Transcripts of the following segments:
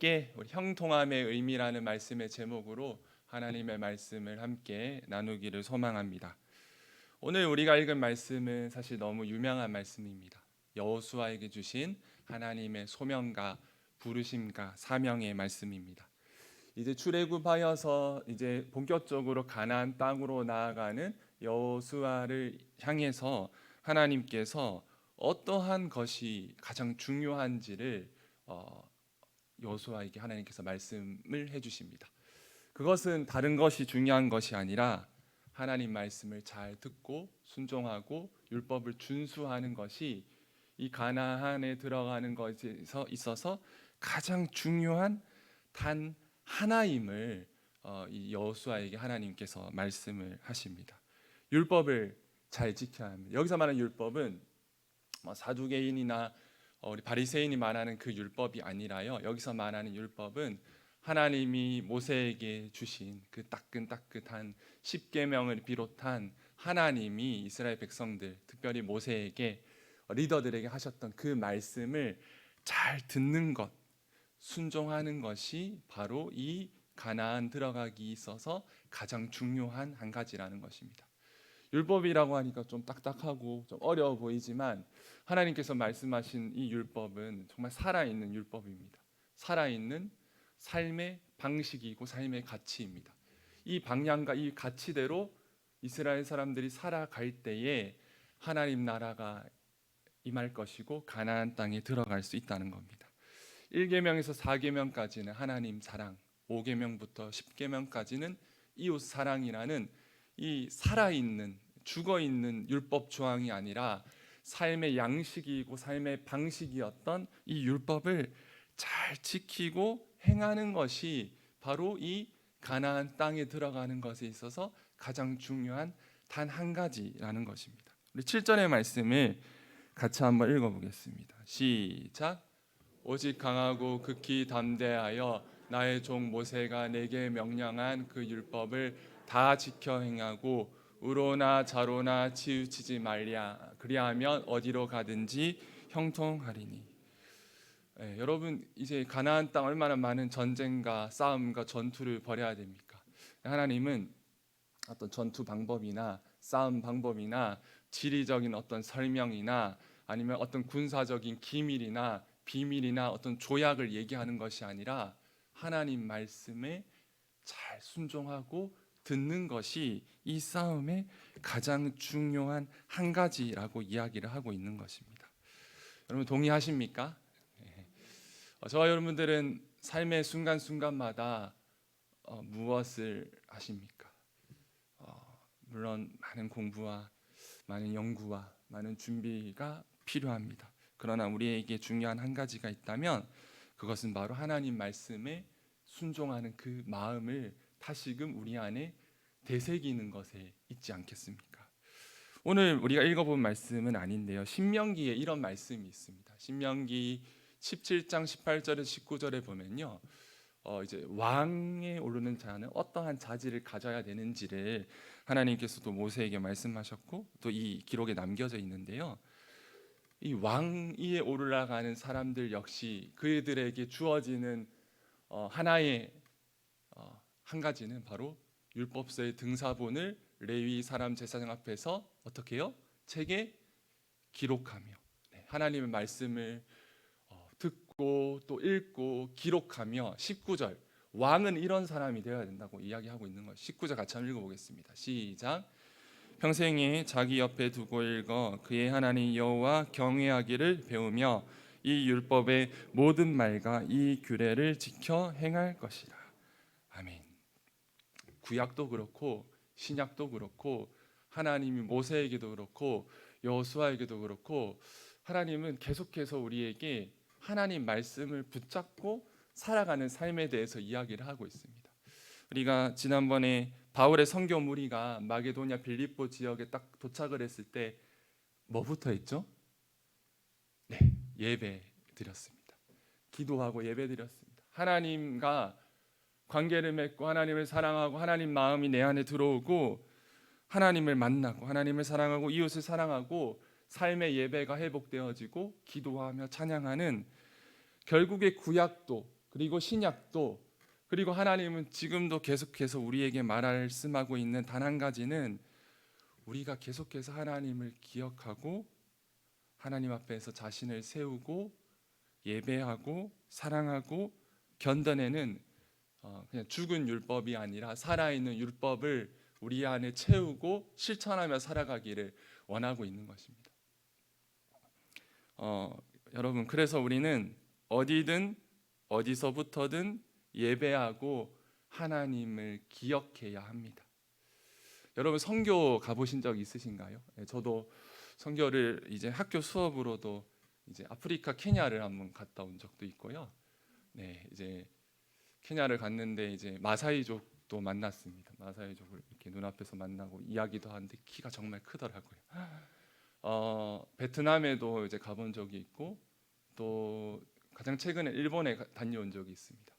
함께 우리 형통함의 의미라는 말씀의 제목으로 하나님의 말씀을 함께 나누기를 소망합니다. 오늘 우리가 읽은 말씀은 사실 너무 유명한 말씀입니다. 여호수아에게 주신 하나님의 소명과 부르심과 사명의 말씀입니다. 이제 출애굽하여서 이제 본격적으로 가나안 땅으로 나아가는 여호수아를 향해서 하나님께서 어떠한 것이 가장 중요한지를 여호수아에게 하나님께서 말씀을 해주십니다. 그것은 다른 것이 중요한 것이 아니라 하나님 말씀을 잘 듣고 순종하고 율법을 준수하는 것이 이 가나안에 들어가는 것에 있어서 가장 중요한 단 하나임을 이 여호수아에게 하나님께서 말씀을 하십니다. 율법을 잘 지켜야 합니다. 여기서 말하는 율법은 사두개인이나 우리 바리새인이 말하는 그 율법이 아니라요. 여기서 말하는 율법은 하나님이 모세에게 주신 그 따끈따끈한 십계명을 비롯한 하나님이 이스라엘 백성들, 특별히 모세에게 리더들에게 하셨던 그 말씀을 잘 듣는 것, 순종하는 것이 바로 이 가나안 들어가기 있어서 가장 중요한 한 가지라는 것입니다. 율법이라고 하니까 좀 딱딱하고 좀 어려워 보이지만 하나님께서 말씀하신 이 율법은 정말 살아있는 율법입니다. 살아있는 삶의 방식이고 삶의 가치입니다. 이 방향과 이 가치대로 이스라엘 사람들이 살아갈 때에 하나님 나라가 임할 것이고 가나안 땅에 들어갈 수 있다는 겁니다. 1계명에서 4계명까지는 하나님 사랑, 5계명부터 10계명까지는 이웃 사랑이라는 이 살아있는 죽어있는 율법 조항이 아니라 삶의 양식이고 삶의 방식이었던 이 율법을 잘 지키고 행하는 것이 바로 이 가나안 땅에 들어가는 것에 있어서 가장 중요한 단 한 가지라는 것입니다. 우리 7절의 말씀을 같이 한번 읽어보겠습니다. 시작. 오직 강하고 극히 담대하여 나의 종 모세가 내게 명령한 그 율법을 다 지켜 행하고 우로나 좌로나 치우치지 말랴. 그리하면 어디로 가든지 형통하리니. 여러분, 이제 가나안 땅 얼마나 많은 전쟁과 싸움과 전투를 벌여야 됩니까? 하나님은 어떤 전투 방법이나 싸움 방법이나 지리적인 어떤 설명이나 아니면 어떤 군사적인 기밀이나 비밀이나 어떤 조약을 얘기하는 것이 아니라 하나님 말씀에 잘 순종하고 듣는 것이 이 싸움의 가장 중요한 한 가지라고 이야기를 하고 있는 것입니다. 여러분 동의하십니까? 저와 여러분들은 삶의 순간순간마다 무엇을 하십니까? 물론 많은 공부와 많은 연구와 많은 준비가 필요합니다. 그러나 우리에게 중요한 한 가지가 있다면 그것은 바로 하나님 말씀에 순종하는 그 마음을 다시금 우리 안에 되새기는 것에 있지 않겠습니까? 오늘 우리가 읽어본 말씀은 아닌데요. 신명기에 이런 말씀이 있습니다. 신명기 17장 18절에 19절에 보면요. 이제 왕에 오르는 자는 어떠한 자질을 가져야 되는지를 하나님께서도 모세에게 말씀하셨고 또 이 기록에 남겨져 있는데요. 이 왕위에 오르락하는 사람들 역시 그들에게 주어지는 하나의 한 가지는 바로 율법서의 등사본을 레위 사람 제사장 앞에서 어떻게 해요? 책에 기록하며 하나님의 말씀을 듣고 또 읽고 기록하며 19절 왕은 이런 사람이 되어야 된다고 이야기하고 있는 것. 19절 같이 한번 읽어보겠습니다. 시작. 평생에 자기 옆에 두고 읽어 그의 하나님 여호와 경외하기를 배우며 이 율법의 모든 말과 이 규례를 지켜 행할 것이라. 아멘. 구약도 그렇고 신약도 그렇고 하나님이 모세에게도 그렇고 여호수아에게도 그렇고 하나님은 계속해서 우리에게 하나님 말씀을 붙잡고 살아가는 삶에 대해서 이야기를 하고 있습니다. 우리가 지난번에 바울의 선교 무리가 마게도냐 빌립보 지역에 딱 도착을 했을 때 뭐부터 했죠? 네, 예배 드렸습니다. 기도하고 예배 드렸습니다. 하나님과 관계를 맺고 하나님을 사랑하고 하나님 마음이 내 안에 들어오고 하나님을 만나고 하나님을 사랑하고 이웃을 사랑하고 삶의 예배가 회복되어지고 기도하며 찬양하는 결국의 구약도 그리고 신약도, 그리고 하나님은 지금도 계속해서 우리에게 말씀하고 있는 단 한 가지는 우리가 계속해서 하나님을 기억하고 하나님 앞에서 자신을 세우고 예배하고 사랑하고 견뎌내는 그냥 죽은 율법이 아니라 살아있는 율법을 우리 안에 채우고 실천하며 살아가기를 원하고 있는 것입니다. 여러분, 그래서 우리는 어디든 어디서부터든 예배하고 하나님을 기억해야 합니다. 여러분, 선교 가보신 적 있으신가요? 저도 선교를 이제 학교 수업으로도 이제 아프리카 케냐를 한번 갔다 온 적도 있고요. 네, 이제 케냐를 갔는데 이제 마사이족도 만났습니다. 마사이족을 이렇게 눈앞에서 만나고 이야기도 하는데 키가 정말 크더라고요. 베트남에도 이제 가본 적이 있고 또 가장 최근에 일본에 다녀온 적이 있습니다.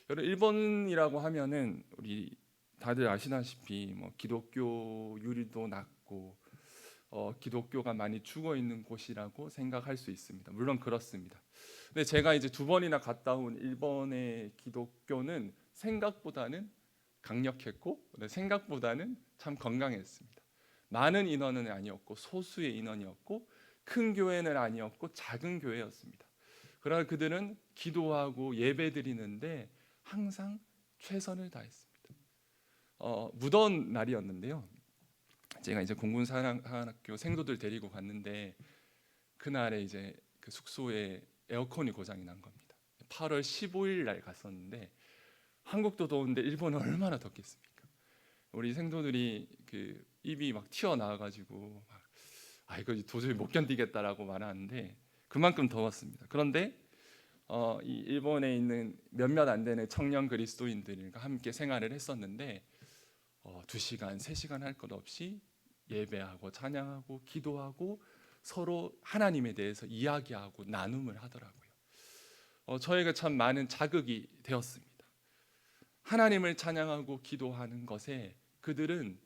여러분, 일본이라고 하면은 우리 다들 아시다시피 뭐 기독교율도 낮고 기독교가 많이 죽어 있는 곳이라고 생각할 수 있습니다. 물론 그렇습니다. 근데 제가 이제 2번이나 갔다 온 일본의 기독교는 생각보다는 강력했고 생각보다는 참 건강했습니다. 많은 인원은 아니었고 소수의 인원이었고 큰 교회는 아니었고 작은 교회였습니다. 그러나 그들은 기도하고 예배드리는데 항상 최선을 다했습니다. 무더운 날이었는데요. 제가 이제 공군사관학교 생도들 데리고 갔는데 그날에 이제 그 숙소에 에어컨이 고장이 난 겁니다. 8월 15일 날 갔었는데 한국도 더운데 일본은 얼마나 덥겠습니까? 우리 생도들이 그 입이 막 튀어나와가지고 이거 도저히 못 견디겠다라고 말하는데 그만큼 더웠습니다. 그런데 이 일본에 있는 몇몇 안 되는 청년 그리스도인들과 함께 생활을 했었는데 2시간, 3시간 할 것 없이 예배하고 찬양하고 기도하고 서로 하나님에 대해서 이야기하고 나눔을 하더라고요. 저에게 참 많은 자극이 되었습니다. 하나님을 찬양하고 기도하는 것에 그들은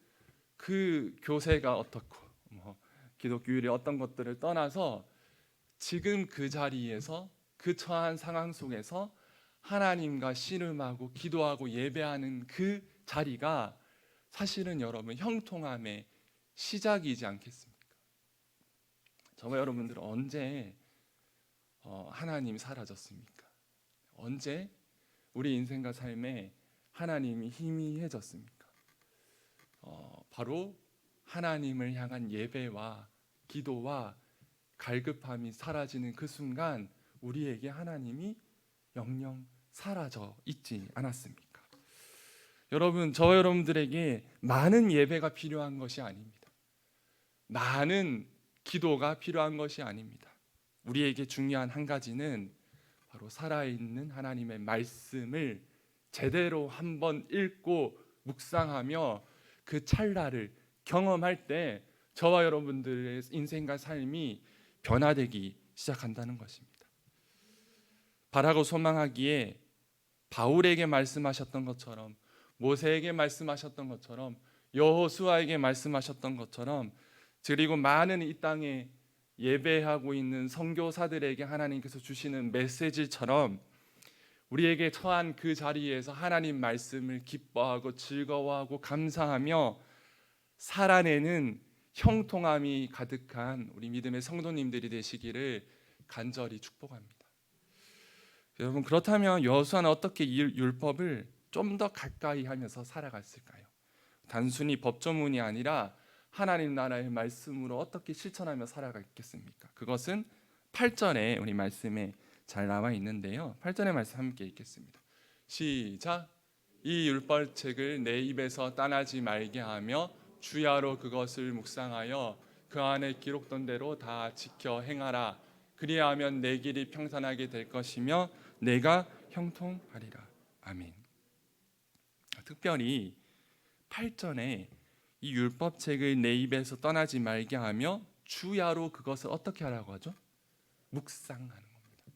그 교세가 어떻고 기독교율이 어떤 것들을 떠나서 지금 그 자리에서 그 처한 상황 속에서 하나님과 씨름하고 기도하고 예배하는 그 자리가 사실은 여러분 형통함의 시작이지 않겠습니까? 저와 여러분들은 언제 하나님이 사라졌습니까? 언제 우리 인생과 삶에 하나님이 희미해졌습니까? 바로 하나님을 향한 예배와 기도와 갈급함이 사라지는 그 순간 우리에게 하나님이 영영 사라져 있지 않았습니까? 여러분, 저와 여러분들에게 많은 예배가 필요한 것이 아닙니다. 많은 기도가 필요한 것이 아닙니다. 우리에게 중요한 한 가지는 바로 살아있는 하나님의 말씀을 제대로 한번 읽고 묵상하며 그 찰나를 경험할 때 저와 여러분들의 인생과 삶이 변화되기 시작한다는 것입니다. 바라고 소망하기에 바울에게 말씀하셨던 것처럼 모세에게 말씀하셨던 것처럼 여호수아에게 말씀하셨던 것처럼 그리고 많은 이 땅에 예배하고 있는 선교사들에게 하나님께서 주시는 메시지처럼 우리에게 처한 그 자리에서 하나님 말씀을 기뻐하고 즐거워하고 감사하며 살아내는 형통함이 가득한 우리 믿음의 성도님들이 되시기를 간절히 축복합니다. 여러분, 그렇다면 여호수아는 어떻게 이 율법을 좀 더 가까이 하면서 살아갔을까요? 단순히 법조문이 아니라 하나님 나라의 말씀으로 어떻게 실천하며 살아갔겠습니까? 그것은 8절에 우리 말씀에 잘 나와 있는데요. 8절의 말씀 함께 읽겠습니다. 시작. 이 율법책을 내 입에서 떠나지 말게 하며 주야로 그것을 묵상하여 그 안에 기록된 대로 다 지켜 행하라. 그리하면 내 길이 평탄하게 될 것이며 내가 형통하리라. 아멘. 특별히 8절에 이 율법책을 내 입에서 떠나지 말게 하며 주야로 그것을 어떻게 하라고 하죠? 묵상하는 겁니다.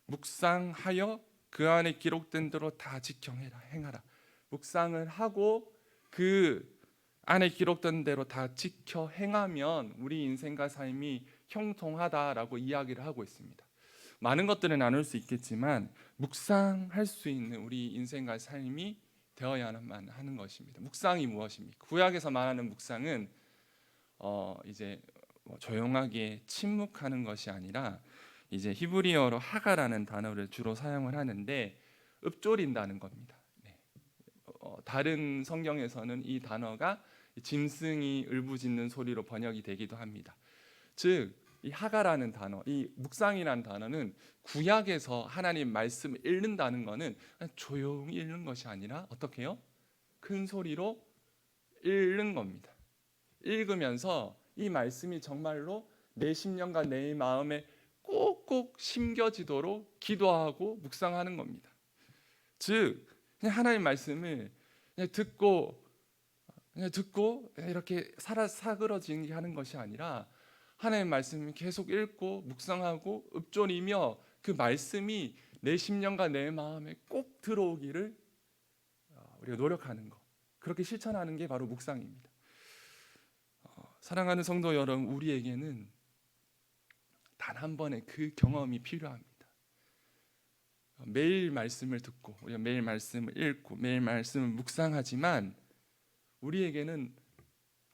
묵상하여 그 안에 기록된 대로 다 지켜 행하라. 묵상을 하고 그 안에 기록된 대로 다 지켜 행하면 우리 인생과 삶이 형통하다라고 이야기를 하고 있습니다. 많은 것들을 나눌 수 있겠지만 묵상할 수 있는 우리 인생과 삶이 되어야만 하는 것입니다. 묵상이 무엇입니까? 구약에서 말하는 묵상은 이제 조용하게 침묵하는 것이 아니라 이제 히브리어로 하가라는 단어를 주로 사용을 하는데 읊조린다는 겁니다. 네. 다른 성경에서는 이 단어가 짐승이 울부짖는 소리로 번역이 되기도 합니다. 즉, 이 하가라는 단어, 이 묵상이라는 단어는 구약에서 하나님 말씀을 읽는다는 것은 조용히 읽는 것이 아니라 어떻게 해요? 큰 소리로 읽는 겁니다. 읽으면서 이 말씀이 정말로 내 심령과 내 마음에 꼭꼭 심겨지도록 기도하고 묵상하는 겁니다. 즉, 그냥 하나님 말씀을 그냥 듣고 이렇게 사그러지게 하는 것이 아니라 하나님 말씀을 계속 읽고 묵상하고 읊조리며 그 말씀이 내 심령과 내 마음에 꼭 들어오기를 우리가 노력하는 것, 그렇게 실천하는 게 바로 묵상입니다. 사랑하는 성도 여러분, 우리에게는 단 한 번의 그 경험이 필요합니다. 매일 말씀을 듣고 우리가 매일 말씀을 읽고 매일 말씀을 묵상하지만 우리에게는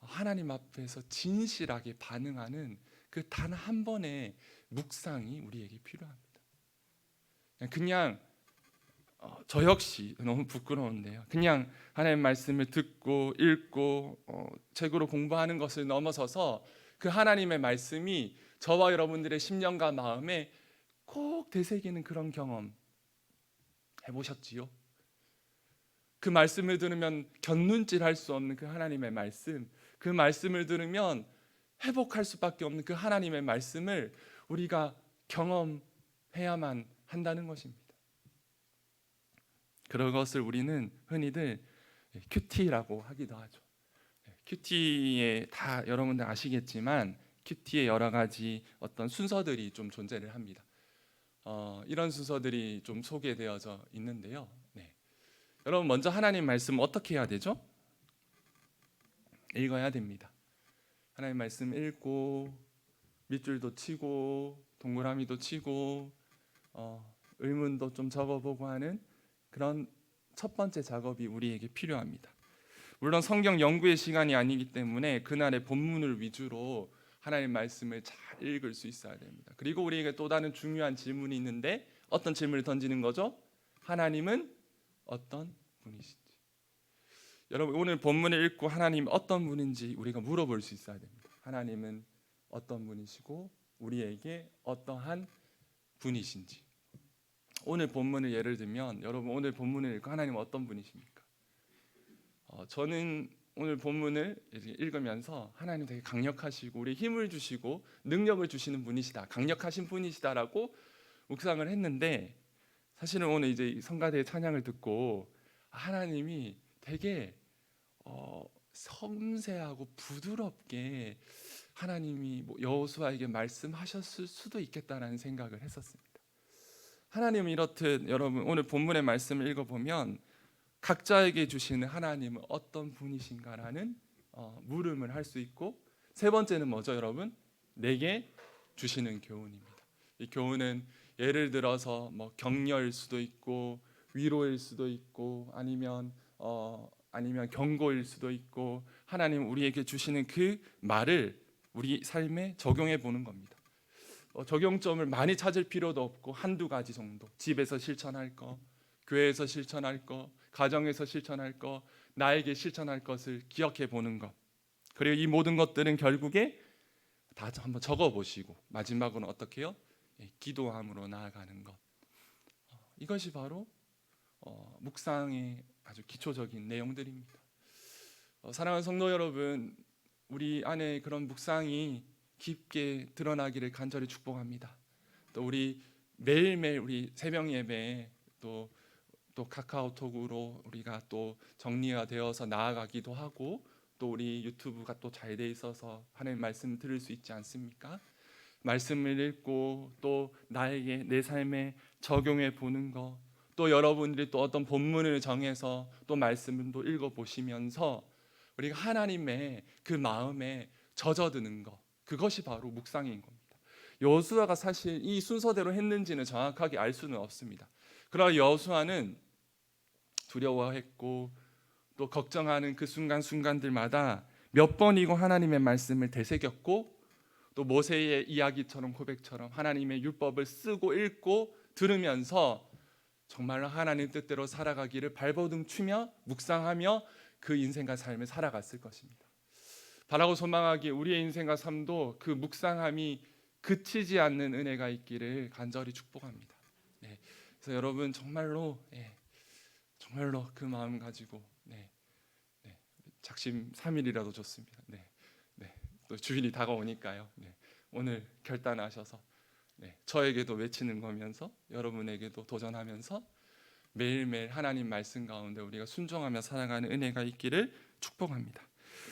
하나님 앞에서 진실하게 반응하는 그 단 한 번의 묵상이 우리에게 필요합니다. 그냥 저 역시 너무 부끄러운데요. 그냥 하나님 말씀을 듣고 읽고 책으로 공부하는 것을 넘어서서 그 하나님의 말씀이 저와 여러분들의 심령과 마음에 꼭 되새기는 그런 경험 해보셨지요? 그 말씀을 들으면 곁눈질할 수 없는 그 하나님의 말씀, 그 말씀을 들으면 회복할 수밖에 없는 그 하나님의 말씀을 우리가 경험해야만 한다는 것입니다. 그런 것을 우리는 흔히들 큐티라고 하기도 하죠. 큐티에 다 여러분들 아시겠지만 큐티에 여러 가지 어떤 순서들이 좀 존재를 합니다. 이런 순서들이 좀 소개되어져 있는데요. 네. 여러분, 먼저 하나님 말씀 어떻게 해야 되죠? 읽어야 됩니다. 하나님 말씀 읽고 밑줄도 치고 동그라미도 치고 의문도 좀 적어보고 하는 그런 첫 번째 작업이 우리에게 필요합니다. 물론 성경 연구의 시간이 아니기 때문에 그날의 본문을 위주로 하나님 말씀을 잘 읽을 수 있어야 됩니다. 그리고 우리에게 또 다른 중요한 질문이 있는데 어떤 질문을 던지는 거죠? 하나님은 어떤 분이신지. 여러분, 오늘 본문을 읽고 하나님 어떤 분인지 우리가 물어볼 수 있어야 됩니다. 하나님은 어떤 분이시고 우리에게 어떠한 분이신지. 오늘 본문을 예를 들면 여러분, 오늘 본문을 읽고 하나님은 어떤 분이십니까? 저는 오늘 본문을 읽으면서 하나님 되게 강력하시고 우리 힘을 주시고 능력을 주시는 분이시다, 강력하신 분이시다라고 묵상을 했는데, 사실은 오늘 이제 성가대의 찬양을 듣고 하나님이 되게 섬세하고 부드럽게 하나님이 여호수아에게 말씀하셨을 수도 있겠다라는 생각을 했었습니다. 하나님은 이렇듯 여러분, 오늘 본문의 말씀을 읽어보면 각자에게 주시는 하나님은 어떤 분이신가라는 물음을 할 수 있고, 세 번째는 뭐죠 여러분? 내게 주시는 교훈입니다. 이 교훈은 예를 들어서 뭐 격려일 수도 있고 위로일 수도 있고 아니면 경고일 수도 있고, 하나님 우리에게 주시는 그 말을 우리 삶에 적용해 보는 겁니다. 적용점을 많이 찾을 필요도 없고 한두 가지 정도, 집에서 실천할 거, 교회에서 실천할 거, 가정에서 실천할 거, 나에게 실천할 것을 기억해 보는 것. 그리고 이 모든 것들은 결국에 다 한번 적어 보시고 마지막으로는 어떻게 해요? 기도함으로 나아가는 것. 이것이 바로 묵상의 아주 기초적인 내용들입니다. 사랑하는 성도 여러분, 우리 안에 그런 묵상이 깊게 드러나기를 간절히 축복합니다. 또 우리 매일매일 우리 새벽 예배에 또 카카오톡으로 우리가 또 정리가 되어서 나아가기도 하고, 또 우리 유튜브가 또 잘 돼 있어서 하나님 말씀 들을 수 있지 않습니까? 말씀을 읽고 또 나에게 내 삶에 적용해 보는 거, 또 여러분들이 또 어떤 본문을 정해서 또 말씀을 또 읽어 보시면서 우리가 하나님의 그 마음에 젖어드는 것, 그것이 바로 묵상인 겁니다. 여호수아가 사실 이 순서대로 했는지는 정확하게 알 수는 없습니다. 그러나 여호수아는 두려워했고 또 걱정하는 그 순간순간들마다 몇 번이고 하나님의 말씀을 되새겼고, 또 모세의 이야기처럼 고백처럼 하나님의 율법을 쓰고 읽고 들으면서 정말로 하나님 뜻대로 살아가기를 발버둥 치며 묵상하며 그 인생과 삶을 살아갔을 것입니다. 바라고 소망하기에 우리의 인생과 삶도 그 묵상함이 그치지 않는 은혜가 있기를 간절히 축복합니다. 네, 그래서 여러분 정말로 정말로 그 마음 가지고 작심 3일이라도 좋습니다. 또 주일이 다가오니까요. 오늘 결단하셔서 저에게도 외치는 거면서 여러분에게도 도전하면서 매일매일 하나님 말씀 가운데 우리가 순종하며 살아가는 은혜가 있기를 축복합니다.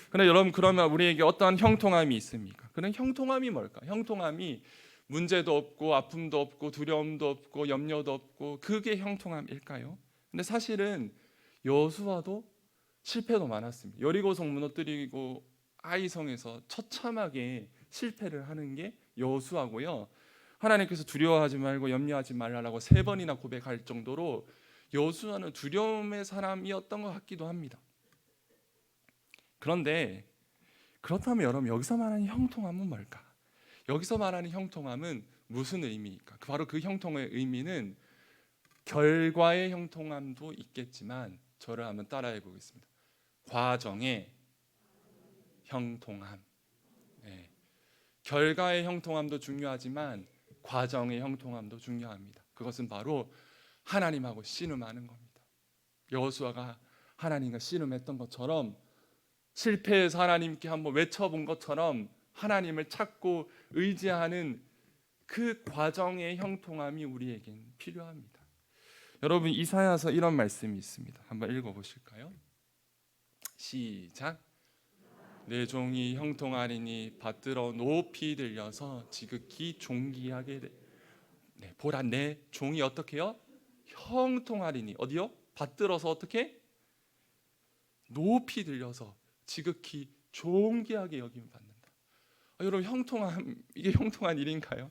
그런데 여러분, 그러면 우리에게 어떠한 형통함이 있습니까? 그런 형통함이 뭘까? 형통함이 문제도 없고 아픔도 없고 두려움도 없고 염려도 없고 그게 형통함일까요? 근데 사실은 여호수아도 실패도 많았습니다. 여리고성 무너뜨리고 아이성에서 처참하게 실패를 하는 게 여호수아고요. 하나님께서 두려워하지 말고 염려하지 말라라고 3번이나 고백할 정도로 여호수아는 두려움의 사람이었던 것 같기도 합니다. 그런데 그렇다면 여러분, 여기서 말하는 형통함은 뭘까? 여기서 말하는 형통함은 무슨 의미일까? 바로 그 형통의 의미는 결과의 형통함도 있겠지만, 저를 한번 따라해 보겠습니다. 과정의 형통함. 결과의 형통함도 중요하지만 과정의 형통함도 중요합니다. 그것은 바로 하나님하고 씨름하는 겁니다. 여호수아가 하나님과 씨름했던 것처럼, 실패해서 하나님께 한번 외쳐본 것처럼 하나님을 찾고 의지하는 그 과정의 형통함이 우리에겐 필요합니다. 여러분, 이사야서 이런 말씀이 있습니다. 한번 읽어보실까요? 시작. 내 종이 형통하리니 받들어 높이 들려서 지극히 존귀하게 보라, 내 종이 어떻게 해요? 형통하리니. 어디요? 받들어서 어떻게? 높이 들려서 지극히 존귀하게 여김을 받는다. 여러분, 형통함, 이게 형통한 일인가요?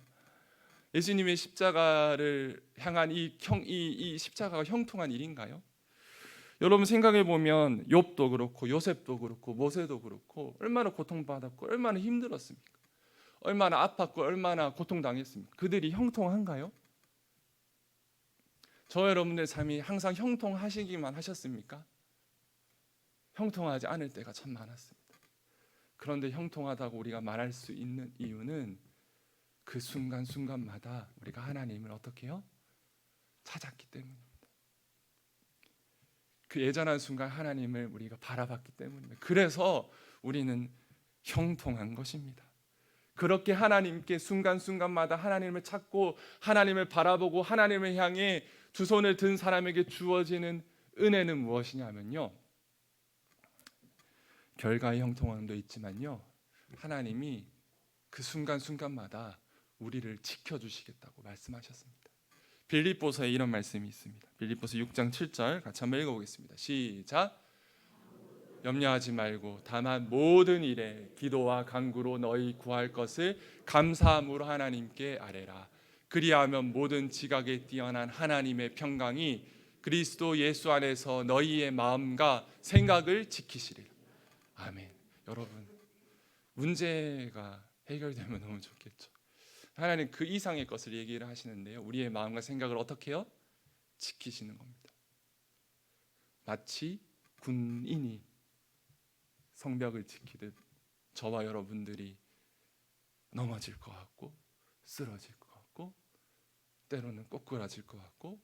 예수님의 십자가를 향한 이 십자가가 형통한 일인가요? 여러분, 생각해 보면 욥도 그렇고 요셉도 그렇고 모세도 그렇고 얼마나 고통받았고 얼마나 힘들었습니까? 얼마나 아팠고 얼마나 고통당했습니까? 그들이 형통한가요? 저 여러분들 삶이 항상 형통하시기만 하셨습니까? 형통하지 않을 때가 참 많았습니다. 그런데 형통하다고 우리가 말할 수 있는 이유는 그 순간순간마다 우리가 하나님을 어떻게 해요? 찾았기 때문입니다. 그 예전한 순간 하나님을 우리가 바라봤기 때문입니다. 그래서 우리는 형통한 것입니다. 그렇게 하나님께 순간순간마다 하나님을 찾고 하나님을 바라보고 하나님을 향해 두 손을 든 사람에게 주어지는 은혜는 무엇이냐면요, 결과의 형통함도 있지만요, 하나님이 그 순간순간마다 우리를 지켜주시겠다고 말씀하셨습니다. 빌립보서에 이런 말씀이 있습니다. 빌립보서 6장 7절 같이 한번 읽어보겠습니다. 시작. 염려하지 말고 다만 모든 일에 기도와 간구로 너희 구할 것을 감사함으로 하나님께 아뢰라. 그리하면 모든 지각에 뛰어난 하나님의 평강이 그리스도 예수 안에서 너희의 마음과 생각을 지키시리라. 아멘. 여러분, 문제가 해결되면 너무 좋겠죠. 하나님 그 이상의 것을 얘기를 하시는데요, 우리의 마음과 생각을 어떻게 해요? 지키시는 겁니다. 마치 군인이 성벽을 지키듯 저와 여러분들이 넘어질 것 같고 쓰러질 것 같고 때로는 꼬꾸라질 것 같고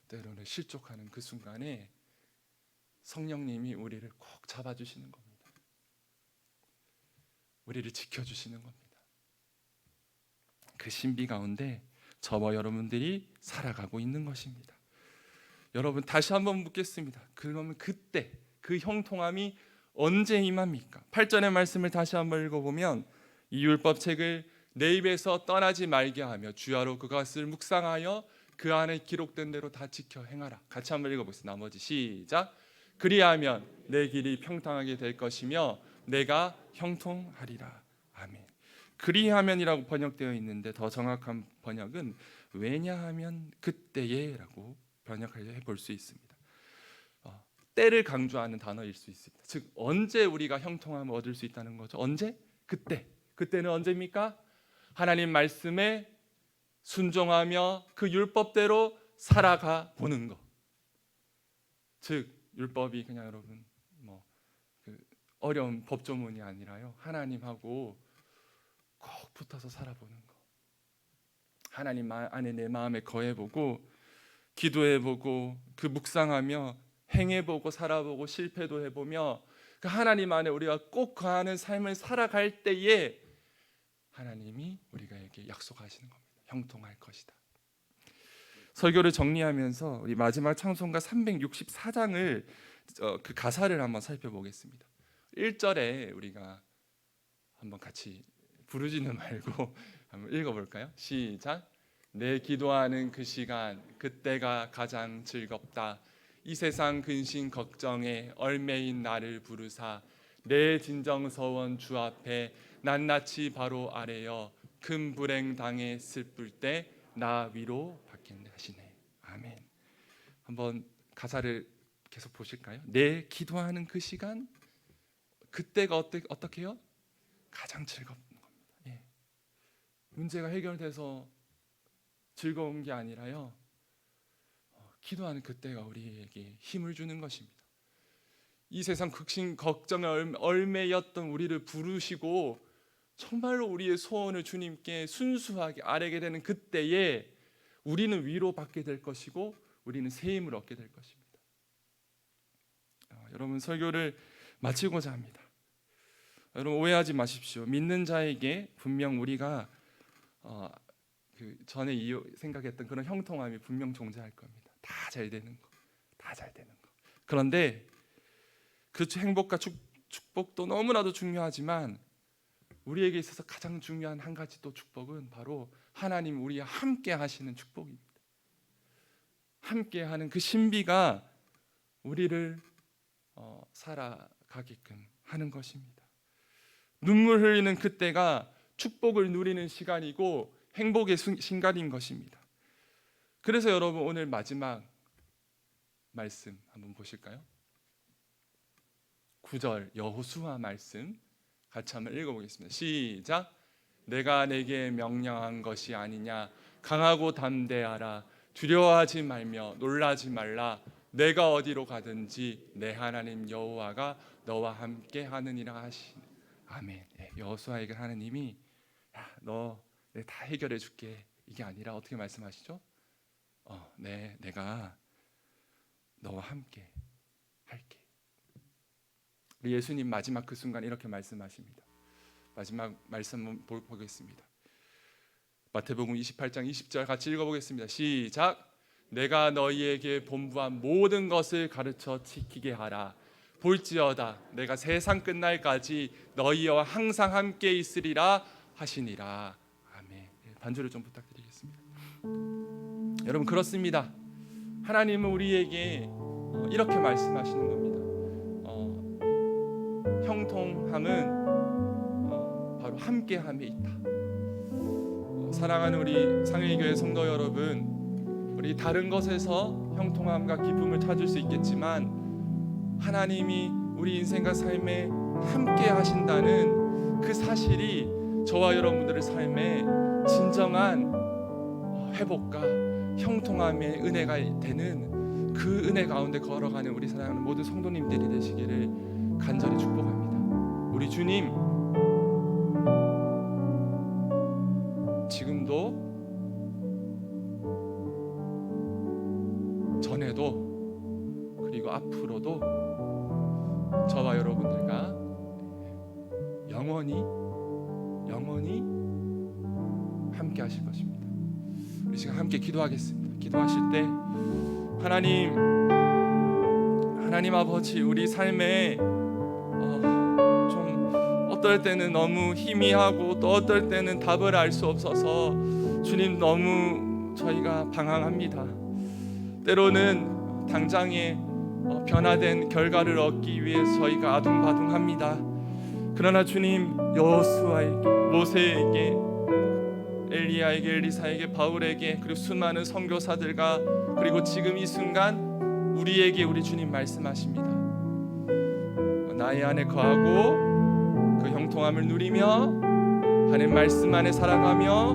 때로는 실족하는 그 순간에 성령님이 우리를 꼭 잡아주시는 겁니다. 우리를 지켜주시는 겁니다. 그 신비 가운데 저와 여러분들이 살아가고 있는 것입니다. 여러분, 다시 한번 묻겠습니다. 그러면 그때 그 형통함이 언제 임합니까? 8절의 말씀을 다시 한번 읽어보면, 이 율법책을 내 입에서 떠나지 말게 하며 주야로 그것을 묵상하여 그 안에 기록된 대로 다 지켜 행하라. 같이 한번 읽어보겠습니다. 나머지 시작. 그리하면 내 길이 평탄하게 될 것이며 내가 형통하리라. 아멘. 그리하면이라고 번역되어 있는데 더 정확한 번역은 왜냐하면 그때에라고 번역해 볼 수 있습니다. 때를 강조하는 단어일 수 있습니다. 즉 언제 우리가 형통함을 얻을 수 있다는 거죠. 언제? 그때. 그때는 언제입니까? 하나님 말씀에 순종하며 그 율법대로 살아가 보는 것. 즉 율법이 그냥 여러분 그 어려운 법조문이 아니라요, 하나님하고 꼭 붙어서 살아보는 것. 하나님 안에 내 마음에 거해보고 기도해보고 그 묵상하며 행해보고 살아보고 실패도 해보며 그 하나님 안에 우리가 꼭 거하는 삶을 살아갈 때에 하나님이 우리가에게 약속하시는 겁니다. 형통할 것이다. 설교를 정리하면서 우리 마지막 찬송가 364장을 그 가사를 한번 살펴보겠습니다. 1절에 우리가 한번 같이 부르지는 말고 한번 읽어볼까요? 시작. 내 기도하는 그 시간 그때가 가장 즐겁다. 이 세상 근심 걱정에 얼매인 나를 부르사 내 진정서원 주 앞에 낱낱이 바로 아래여 큰 불행 당해 슬플 때 나 위로 받겠네 하시네. 아멘. 한번 가사를 계속 보실까요? 내 기도하는 그 시간 그때가 어떻게 해요? 가장 즐거운 겁니다. 예. 문제가 해결돼서 즐거운 게 아니라요, 기도하는 그때가 우리에게 힘을 주는 것입니다. 이 세상 극심 걱정에 얼매였던 우리를 부르시고 정말로 우리의 소원을 주님께 순수하게 아뢰게 되는 그때에 우리는 위로받게 될 것이고 우리는 새 힘을 얻게 될 것입니다. 여러분 설교를 마치고자 합니다. 여러분 오해하지 마십시오. 믿는 자에게 분명 우리가 그 전에 생각했던 그런 형통함이 분명 존재할 겁니다. 다 잘 되는 거, 다 잘 되는 거. 그런데 그 행복과 축복도 너무나도 중요하지만 우리에게 있어서 가장 중요한 한 가지 또 축복은 바로 하나님 우리와 함께 하시는 축복입니다. 함께 하는 그 신비가 우리를 살아가게끔 하는 것입니다. 눈물 흘리는 그때가 축복을 누리는 시간이고 행복의 순간인 것입니다. 그래서 여러분 오늘 마지막 말씀 한번 보실까요? 9절 여호수아 말씀 같이 한번 읽어보겠습니다. 시작. 내가 내게 명령한 것이 아니냐 강하고 담대하라 두려워하지 말며 놀라지 말라 내가 어디로 가든지 내 하나님 여호와가 너와 함께 하느니라 하시네. 아멘. 여호수아에게 하나님이 너 다 해결해 줄게 이게 아니라 어떻게 말씀하시죠? 내가 너와 함께 할게. 우리 예수님 마지막 그 순간 이렇게 말씀하십니다. 마지막 말씀 한번 보겠습니다. 마태복음 28장 20절 같이 읽어보겠습니다. 시작. 내가 너희에게 본부한 모든 것을 가르쳐 지키게 하라. 볼지어다 내가 세상 끝날까지 너희와 항상 함께 있으리라 하시니라. 아멘. 반주를 좀 부탁드리겠습니다. 여러분 그렇습니다. 하나님은 우리에게 이렇게 말씀하시는 겁니다. 형통함은 바로 함께함에 있다. 사랑하는 우리 상일교회 성도 여러분, 우리 다른 것에서 형통함과 기쁨을 찾을 수 있겠지만 하나님이 우리 인생과 삶에 함께 하신다는 그 사실이 저와 여러분들의 삶에 진정한 회복과 형통함의 은혜가 되는 그 은혜 가운데 걸어가는 우리 사랑하는 모든 성도님들이 되시기를 간절히 축복합니다. 우리 주님 지금도 전에도 그리고 앞으로도 저와 여러분들과 영원히 함께 하실 것입니다. 우리 지금 함께 기도하겠습니다. 기도하실 때 하나님 아버지 우리 삶에 좀 어떨 때는 너무 희미하고 또 어떨 때는 답을 알 수 없어서 주님 너무 저희가 방황합니다. 때로는 당장에 변화된 결과를 얻기 위해 저희가 아둥바둥합니다. 그러나 주님, 여호수아에게, 모세에게, 엘리야에게, 엘리사에게, 바울에게, 그리고 수많은 선교사들과 그리고 지금 이 순간 우리에게 우리 주님 말씀하십니다. 나의 안에 거하고 그 형통함을 누리며 하나님 말씀 안에 살아가며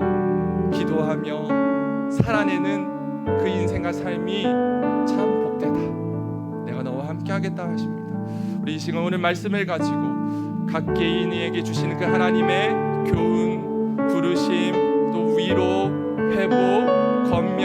기도하며 살아내는 그 인생과 삶이 참 복되다. 내가 너와 함께 하겠다 하십니다. 우리 이 시간 오늘 말씀을 가지고 각 개인에게 주시는 그 하나님의 교훈, 부르심, 또 위로, 회복, 권면